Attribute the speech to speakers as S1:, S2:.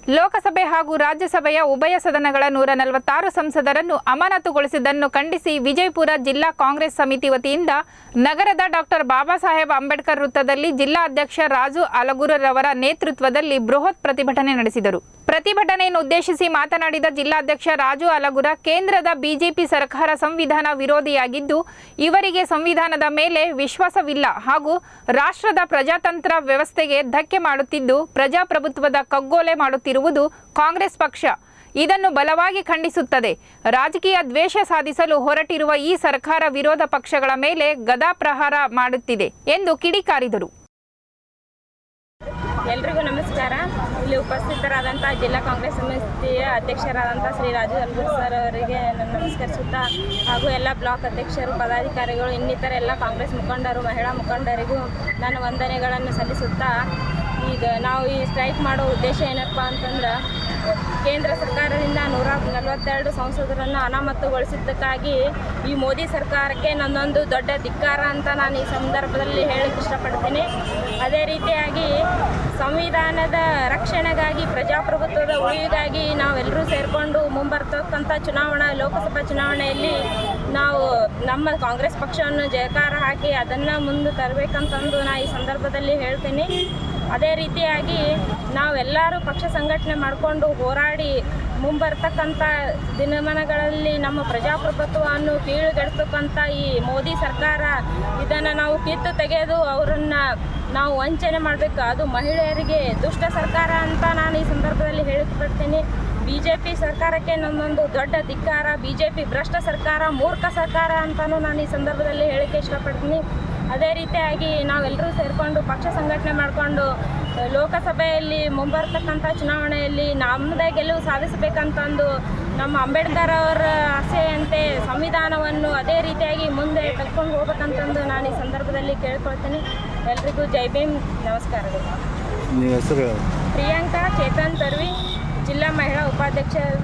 S1: ಲೋಕಸಭೆ ಹಾಗೂ ರಾಜ್ಯಸಭೆಯ ಉಭಯ ಸದನಗಳ 146 ಸಂಸದರನ್ನು ಅಮಾನತುಗೊಳಿಸಿದ್ದನ್ನು ಖಂಡಿಸಿ ವಿಜಯಪುರ ಜಿಲ್ಲಾ ಕಾಂಗ್ರೆಸ್ ಸಮಿತಿ ವತಿಯಿಂದ ನಗರದ ಡಾಕ್ಟರ್ ಬಾಬಾ ಸಾಹೇಬ್ ಅಂಬೇಡ್ಕರ್ ವೃತ್ತದಲ್ಲಿ ಜಿಲ್ಲಾ ಅಧ್ಯಕ್ಷ ರಾಜು ಅಲಗೂರರವರ ನೇತೃತ್ವದಲ್ಲಿ ಬೃಹತ್ ಪ್ರತಿಭಟನೆ ನಡೆಸಿದರು. ಪ್ರತಿಭಟನೆಯನ್ನು ಉದ್ದೇಶಿಸಿ ಮಾತನಾಡಿದ ಜಿಲ್ಲಾಧ್ಯಕ್ಷ ರಾಜು ಅಲಗೂರ, ಕೇಂದ್ರದ ಬಿಜೆಪಿ ಸರ್ಕಾರ ಸಂವಿಧಾನ ವಿರೋಧಿಯಾಗಿದ್ದು ಇವರಿಗೆ ಸಂವಿಧಾನದ ಮೇಲೆ ವಿಶ್ವಾಸವಿಲ್ಲ ಹಾಗೂ ರಾಷ್ಟ್ರದ ಪ್ರಜಾತಂತ್ರ ವ್ಯವಸ್ಥೆಗೆ ಧಕ್ಕೆ ಮಾಡುತ್ತಿದ್ದು ಪ್ರಜಾಪ್ರಭುತ್ವದ ಕಗ್ಗೊಲೆ ಮಾಡುತ್ತಿರುವುದು ಕಾಂಗ್ರೆಸ್ ಪಕ್ಷ ಇದನ್ನು ಬಲವಾಗಿ ಖಂಡಿಸುತ್ತದೆ. ರಾಜಕೀಯ ದ್ವೇಷ ಸಾಧಿಸಲು ಹೊರಟಿರುವ ಈ ಸರ್ಕಾರ ವಿರೋಧ ಪಕ್ಷಗಳ ಮೇಲೆ ಗದಾ ಪ್ರಹಾರ ಮಾಡುತ್ತಿದೆ ಎಂದು ಕಿಡಿಕಾರಿದರು.
S2: ಎಲ್ರಿಗೂ ನಮಸ್ಕಾರ. ಇಲ್ಲಿ ಉಪಸ್ಥಿತರಾದಂಥ ಜಿಲ್ಲಾ ಕಾಂಗ್ರೆಸ್ ಸಮಿತಿಯ ಅಧ್ಯಕ್ಷರಾದಂಥ ಶ್ರೀ ರಾಜು ಅಲಗೂರ ಸರ್ ಅವರಿಗೆ ನಾನು ನಮಸ್ಕರಿಸುತ್ತಾ ಹಾಗೂ ಎಲ್ಲ ಬ್ಲಾಕ್ ಅಧ್ಯಕ್ಷರು, ಪದಾಧಿಕಾರಿಗಳು, ಇನ್ನಿತರ ಎಲ್ಲ ಕಾಂಗ್ರೆಸ್ ಮುಖಂಡರು, ಮಹಿಳಾ ಮುಖಂಡರಿಗೂ ನಾನು ವಂದನೆಗಳನ್ನು ಸಲ್ಲಿಸುತ್ತಾ, ಈಗ ನಾವು ಈ ಸ್ಟ್ರೈಕ್ ಮಾಡೋ ಉದ್ದೇಶ ಏನಪ್ಪ ಅಂತಂದ್ರೆ, ಕೇಂದ್ರ ಸರ್ಕಾರದಿಂದ 142 ಸಂಸದರನ್ನು ಅನಾಮತುಗೊಳಿಸಿದ್ದಕ್ಕಾಗಿ ಈ ಮೋದಿ ಸರ್ಕಾರಕ್ಕೆ ನನ್ನೊಂದು ದೊಡ್ಡ ಧಿಕ್ಕಾರ ಅಂತ ನಾನು ಈ ಸಂದರ್ಭದಲ್ಲಿ ಹೇಳಕ್ಕೆ ಇಷ್ಟಪಡ್ತೀನಿ. ಅದೇ ರೀತಿಯಾಗಿ ಸಂವಿಧಾನದ ರಕ್ಷಣೆಗಾಗಿ, ಪ್ರಜಾಪ್ರಭುತ್ವದ ಉಳಿವಿಗಾಗಿ ನಾವೆಲ್ಲರೂ ಸೇರಿಕೊಂಡು ಮುಂಬರ್ತಕ್ಕಂಥ ಲೋಕಸಭಾ ಚುನಾವಣೆಯಲ್ಲಿ ನಾವು ನಮ್ಮ ಕಾಂಗ್ರೆಸ್ ಪಕ್ಷವನ್ನು ಜಯಕಾರ ಹಾಕಿ ಅದನ್ನು ಮುಂದೆ ತರಬೇಕಂತಂದು ನಾನು ಈ ಸಂದರ್ಭದಲ್ಲಿ ಹೇಳ್ತೀನಿ. ಅದೇ ರೀತಿಯಾಗಿ ನಾವೆಲ್ಲರೂ ಪಕ್ಷ ಸಂಘಟನೆ ಮಾಡಿಕೊಂಡು ಹೋರಾಡಿ ಮುಂಬರ್ತಕ್ಕಂಥ ದಿನಮಾನಗಳಲ್ಲಿ ನಮ್ಮ ಪ್ರಜಾಪ್ರಭುತ್ವವನ್ನು ಕೀಳುಗೆಡಿಸ್ತಕ್ಕಂಥ ಈ ಮೋದಿ ಸರ್ಕಾರ ಇದನ್ನು ನಾವು ಕಿತ್ತು ತೆಗೆದು ಅವರನ್ನು ನಾವು ವಂಚನೆ ಮಾಡಬೇಕು. ಅದು ಮಹಿಳೆಯರಿಗೆ ದುಷ್ಟ ಸರ್ಕಾರ ಅಂತ ನಾನು ಈ ಸಂದರ್ಭದಲ್ಲಿ ಹೇಳಿಕೊಡ್ತೀನಿ. BJP ಸರ್ಕಾರಕ್ಕೆ ನನ್ನೊಂದು ದೊಡ್ಡ ಧಿಕ್ಕಾರ. BJP ಭ್ರಷ್ಟ ಸರ್ಕಾರ, ಮೂರ್ಖ ಸರ್ಕಾರ ಅಂತಲೂ ನಾನು ಈ ಸಂದರ್ಭದಲ್ಲಿ ಹೇಳಿಕೆ ಇಷ್ಟಪಡ್ತೀನಿ. ಅದೇ ರೀತಿಯಾಗಿ ನಾವೆಲ್ಲರೂ ಸೇರಿಕೊಂಡು ಪಕ್ಷ ಸಂಘಟನೆ ಮಾಡಿಕೊಂಡು ಲೋಕಸಭೆಯಲ್ಲಿ ಮುಂಬರ್ತಕ್ಕಂಥ ಚುನಾವಣೆಯಲ್ಲಿ ನಮ್ಮದೇ ಗೆಲುವು ಸಾಧಿಸಬೇಕಂತಂದು ನಮ್ಮ ಅಂಬೇಡ್ಕರ್ ಅವರ ಆಸೆಯಂತೆ ಸಂವಿಧಾನವನ್ನು ಅದೇ ರೀತಿಯಾಗಿ ಮುಂದೆ ತೆಗೆದುಕೊಂಡು ಹೋಗ್ಬೇಕಂತಂದು ನಾನು ಈ ಸಂದರ್ಭದಲ್ಲಿ ಕೇಳ್ಕೊಳ್ತೀನಿ. ಎಲ್ರಿಗೂ ಜೈ ಭೀಮ್, ನಮಸ್ಕಾರಗಳು.
S3: ನಿಮ್ಮ ಹೆಸರು?
S2: ಪ್ರಿಯಾಂಕಾ ಚೇತನ್ ತರ್ವಿ, ಜಿಲ್ಲಾ ಮಹಿಳಾ ಉಪಾಧ್ಯಕ್ಷರು.